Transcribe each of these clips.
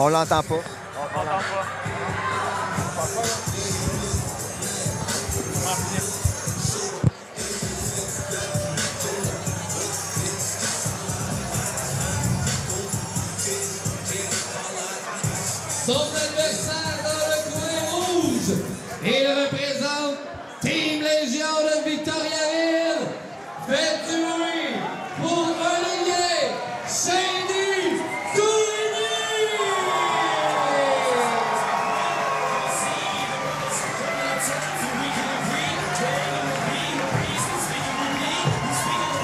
On l'entend pas. On l'entend pas. Son adversaire dans le coin rouge, il représente Team Légion de Victoriaville. Faites du bruit pour Olivier Saint-Denis Tourigny!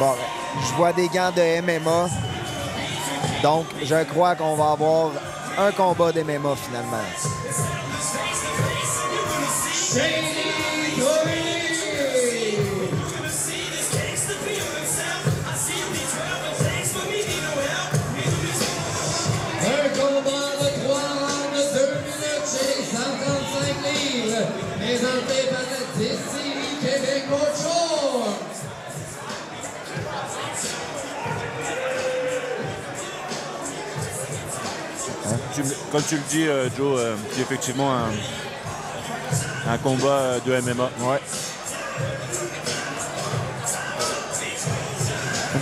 Bon, je vois des gants de MMA. Donc, je crois qu'on va avoir un combat de MMA finalement. Saint-Denis Tourigny! Un combat de 3 rounds de 2 minutes chez 135 livres, présenté par la distillerie Québec Mojo. Comme tu le dis, Joe, c'est effectivement un combat de MMA. Ouais.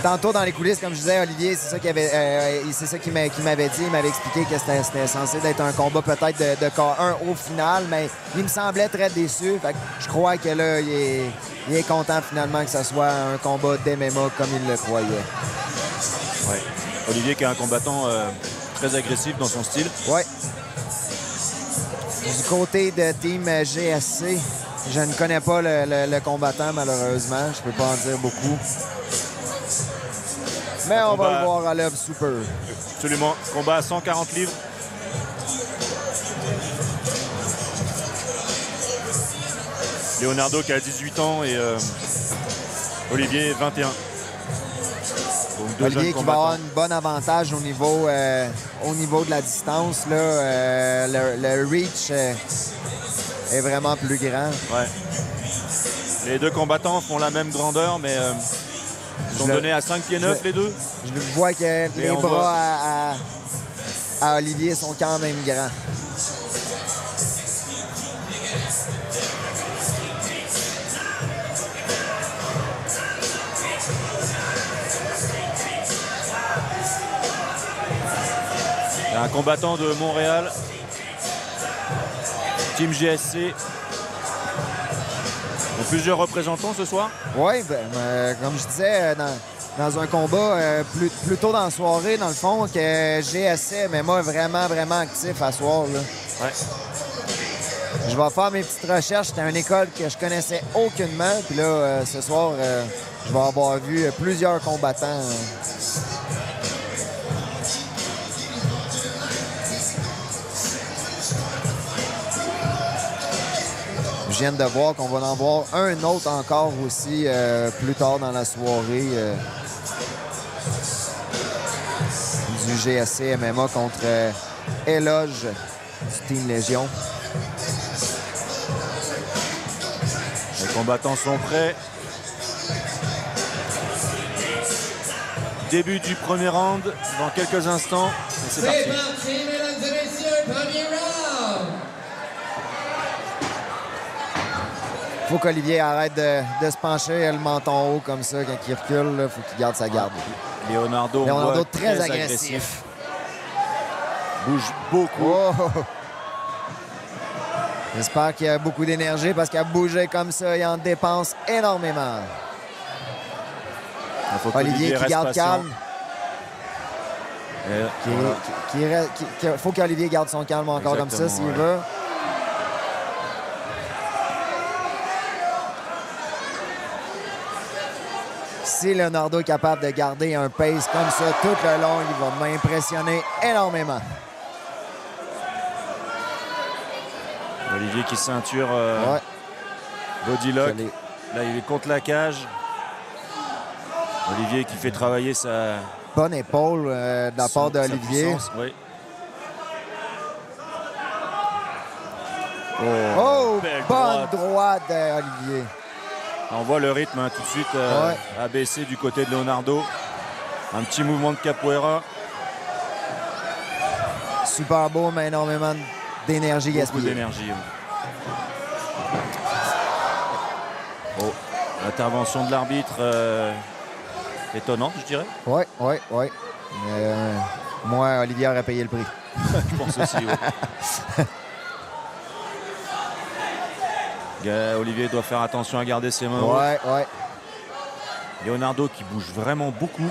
Tantôt dans les coulisses, comme je disais, Olivier, c'est ça qu'il m'avait dit. Il m'avait expliqué que c'était censé être un combat peut-être de K1 au final, mais il me semblait très déçu. Fait que je crois que là, il est content finalement que ce soit un combat d'MMA comme il le croyait. Ouais. Olivier qui est un combattant très agressif dans son style. Ouais. Du côté de Team GSC, je ne connais pas le combattant, malheureusement. Je peux pas en dire beaucoup. Mais on va le voir à l'œuvre super. Absolument. Combat à 140 livres. Leonardo qui a 18 ans et Olivier 21. Donc Olivier qui va avoir un bon avantage au niveau de la distance. Là, le reach est vraiment plus grand. Ouais. Les deux combattants font la même grandeur, mais ils sont donnés à 5 pieds 9 les deux. Je vois que les bras à Olivier sont quand même grands. Il y a un combattant de Montréal, Team GSC. Il y a plusieurs représentants ce soir. Oui, comme je disais, dans un combat plus tôt dans la soirée, dans le fond, que GSC, mais moi, vraiment, vraiment actif à soir. Là. Ouais. Je vais faire mes petites recherches. C'était une école que je connaissais aucunement. Puis là, ce soir, je vais avoir vu plusieurs combattants. Je viens de voir qu'on va en voir un autre encore aussi plus tard dans la soirée du GSC MMA contre Éloge du Team Légion. Les combattants sont prêts. Début du premier round dans quelques instants. Et c'est parti. Mesdames et messieurs, premier round. Faut qu'Olivier arrête de se pencher le menton haut comme ça quand il recule. Il faut qu'il garde sa garde. Leonardo très agressif. Bouge beaucoup. Oh! J'espère qu'il a beaucoup d'énergie parce qu'à bouger comme ça, il en dépense énormément. Olivier qui garde calme. Il faut qu'Olivier garde son calme encore comme ça s'il veut. Si Leonardo est capable de garder un pace comme ça tout le long, il va m'impressionner énormément. Olivier qui ceinture body lock. Là, il est contre la cage. Olivier qui fait travailler sa... Bonne épaule de la part d'Olivier. Oui. Oh, bonne droite d'Olivier. On voit le rythme tout de suite abaissé du côté de Leonardo. Un petit mouvement de capoeira. super beau, mais énormément d'énergie Beaucoup gaspillée. d'énergie. Oh, l'intervention de l'arbitre étonnante, je dirais. Oui. Moi, Olivier aurait payé le prix. Je pense aussi, ouais. Olivier doit faire attention à garder ses mains hautes. Ouais. Leonardo qui bouge vraiment beaucoup.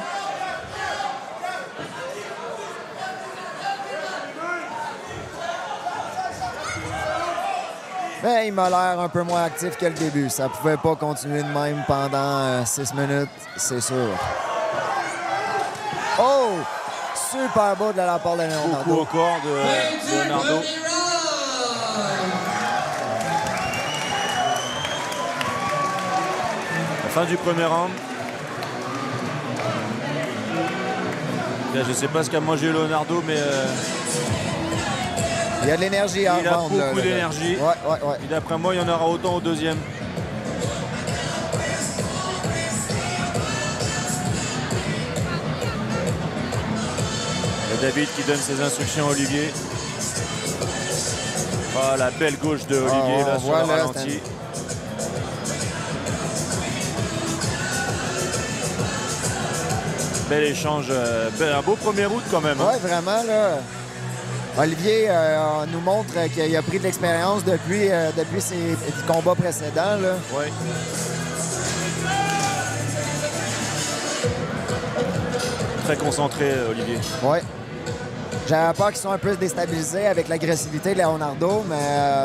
Mais il m'a l'air un peu moins actif que le début. Ça pouvait pas continuer de même pendant 6 minutes, c'est sûr. Oh! Super beau de la part de Leonardo. Beaucoup au corps de Leonardo. La fin du premier round. Là, je ne sais pas ce qu'a mangé Leonardo, mais il y a de l'énergie à il a revendre. beaucoup d'énergie. Ouais. Et d'après moi, il y en aura autant au deuxième. Il y a David qui donne ses instructions à Olivier. Oh, la belle gauche de Olivier là sur le ralenti. Bel échange, un beau premier round quand même. Oui, vraiment, là. Olivier nous montre qu'il a pris de l'expérience depuis ses combats précédents. Là. Oui. Très concentré, Olivier. Oui. J'avais peur qu'ils soient un peu déstabilisés avec l'agressivité de Leonardo, mais...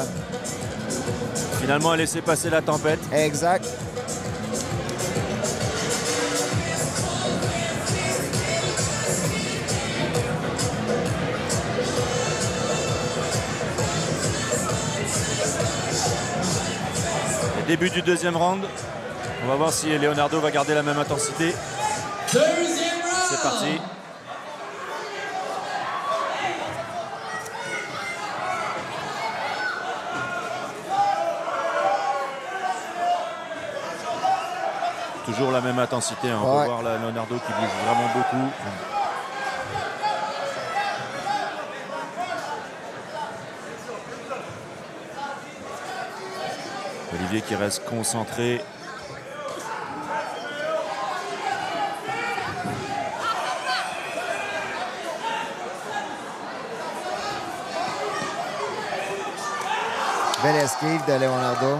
Finalement, a laissé passer la tempête. Exact. Début du deuxième round. On va voir si Leonardo va garder la même intensité. C'est parti. Toujours la même intensité. Hein. On peut voir là, Leonardo qui bouge vraiment beaucoup. Olivier qui reste concentré. Belle esquive de Leonardo.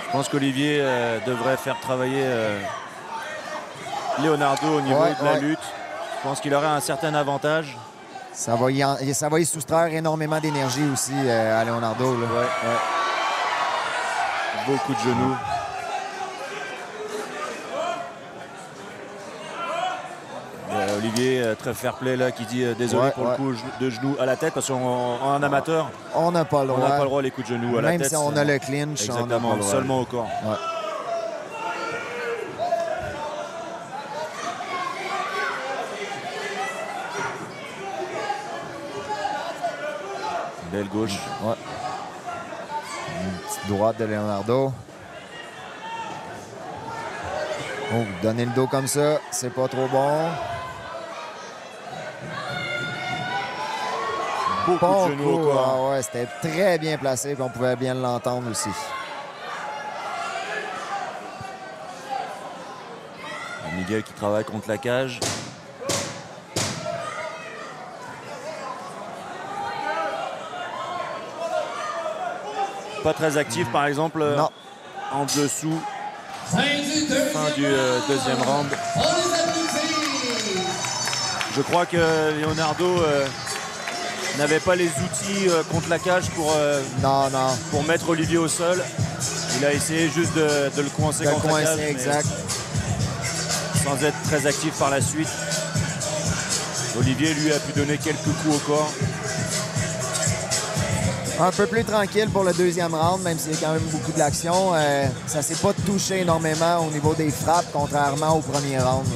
Je pense qu'Olivier devrait faire travailler Leonardo au niveau de la lutte. Je pense qu'il aurait un certain avantage. Ça va y soustraire énormément d'énergie aussi à Leonardo. Là. Ouais. Beaucoup de genoux. Olivier, très fair play là, qui dit désolé pour le coup de genoux à la tête, parce qu'en amateur, on n'a pas le droit. On n'a pas le droit les coups de genoux à la tête. Même si on a le clinch, exactement, on seulement au corps. Ouais. Belle gauche. Ouais. Une petite droite de Leonardo. Oh, donner le dos comme ça, c'est pas trop bon. Beaucoup de genoux au corps. Ah ouais, c'était très bien placé, puis on pouvait bien l'entendre aussi. Miguel qui travaille contre la cage. Pas très actif, par exemple, en dessous. Fin du deuxième round. Je crois que Leonardo n'avait pas les outils contre la cage pour mettre Olivier au sol. Il a essayé juste de le coincer contre la cage. Exact. Sans être très actif par la suite. Olivier, lui, a pu donner quelques coups au corps. Un peu plus tranquille pour le deuxième round, même s'il y a quand même beaucoup de l'action. Ça ne s'est pas touché énormément au niveau des frappes, contrairement au premier round.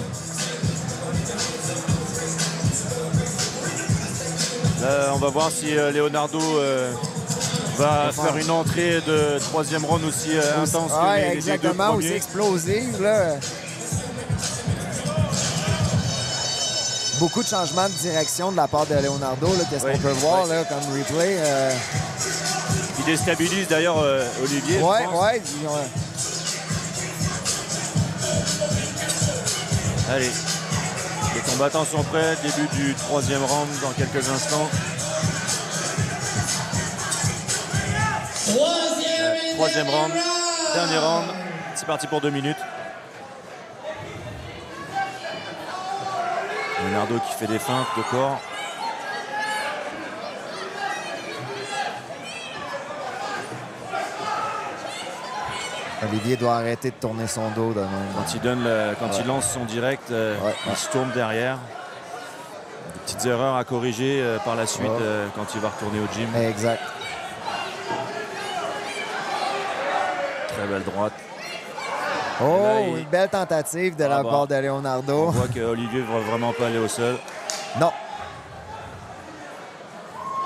Là, on va voir si Leonardo va faire une entrée de troisième round aussi intense que les deux exactement, premiers. aussi explosive. Là. Beaucoup de changements de direction de la part de Leonardo. Qu'est-ce qu'on peut voir là, comme replay? Il déstabilise d'ailleurs Olivier. Ouais. Allez, les combattants sont prêts. Début du 3e round dans quelques instants. Troisième round, dernier round. C'est parti pour 2 minutes. Leonardo qui fait des feintes de corps. Olivier doit arrêter de tourner son dos de même. Quand il lance son direct, il se tourne derrière. Des petites erreurs à corriger par la suite quand il va retourner au gym. Exact. Très belle droite. Oh, là, une belle tentative de la part de Leonardo. On voit que Olivier ne va vraiment pas aller au sol. Non.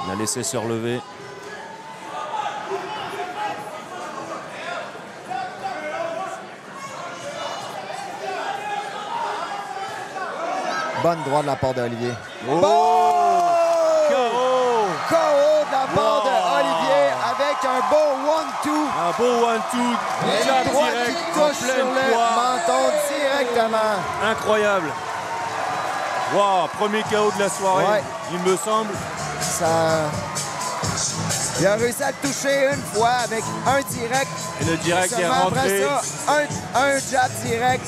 Il a laissé se relever. Bonne droite de la part d'Olivier. Oh! KO de la part d'Olivier avec un beau 1-2. Un beau 1-2. Une droite qui touche sur le menton directement. Incroyable. Wow, premier KO de la soirée, il me semble. Il a réussi à le toucher une fois avec un direct. Et le direct est rentré. Après ça, un jab direct.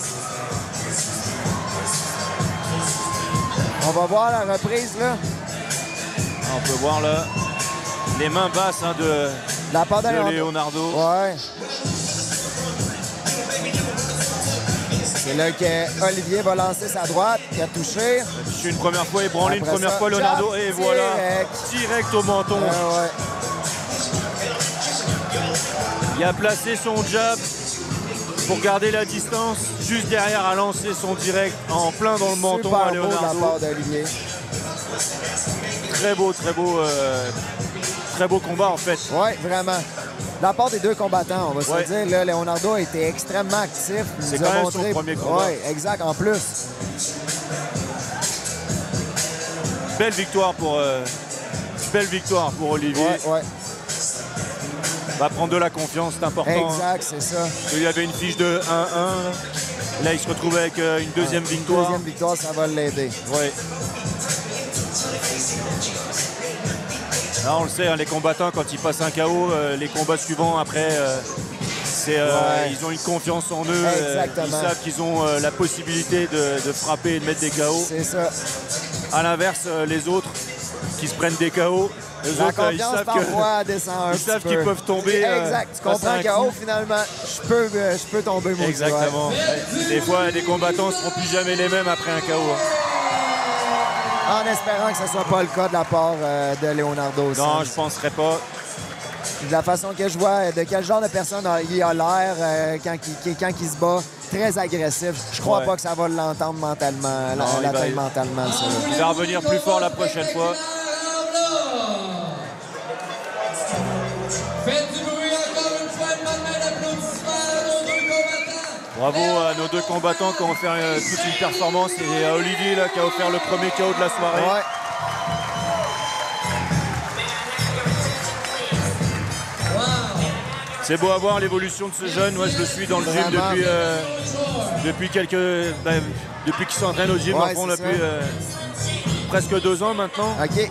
On va voir la reprise, là. On peut voir, là, les mains basses de la part de Leonardo. Ouais. C'est là que Olivier va lancer sa droite, qui a touché. Une première fois ébranlé, une première fois Leonardo, et voilà, direct au menton. Il a placé son jab pour garder la distance, juste derrière a lancé son direct en plein dans le menton à Leonardo. Beau de la part d'Olivier. Très beau combat en fait. Oui, vraiment. De la part des deux combattants, on va se dire, là, Leonardo a été extrêmement actif. C'est quand même son premier combat. Oui, exact, en plus. Belle victoire pour Olivier. Ouais. Va prendre de la confiance, c'est important. Exact, c'est ça. Il y avait une fiche de 1-1. Là, il se retrouve avec une deuxième victoire. Une deuxième victoire, ça va l'aider. Oui. Là, on le sait, les combattants, quand ils passent un KO, les combats suivants, après, ils ont une confiance en eux. Ils savent qu'ils ont la possibilité de frapper et de mettre des KO. C'est ça. À l'inverse, les autres qui se prennent des KO, ils savent qu'ils peuvent tomber. Exact. Tu comprends KO, finalement, je peux tomber moi. Exactement. Des fois, les combattants ne seront plus jamais les mêmes après un KO. En espérant que ce ne soit pas le cas de la part de Leonardo. Non, je ne penserais pas. De la façon que je vois, de quel genre de personne il a l'air quand il se bat, très agressif. Je crois pas que ça va l'entendre mentalement, l'atteindre mentalement. Ça. Il va revenir plus fort la prochaine fois. Faites du bruit encore une fois, une bonne main d'applaudissements à nos deux combattants. Bravo à nos deux combattants qui ont fait toute une performance et à Olivier là, qui a offert le premier KO de la soirée. Ouais. C'est beau à voir l'évolution de ce jeune. Moi, je le suis dans le gym depuis depuis qu'il s'entraîne au gym. Depuis presque 2 ans maintenant. OK.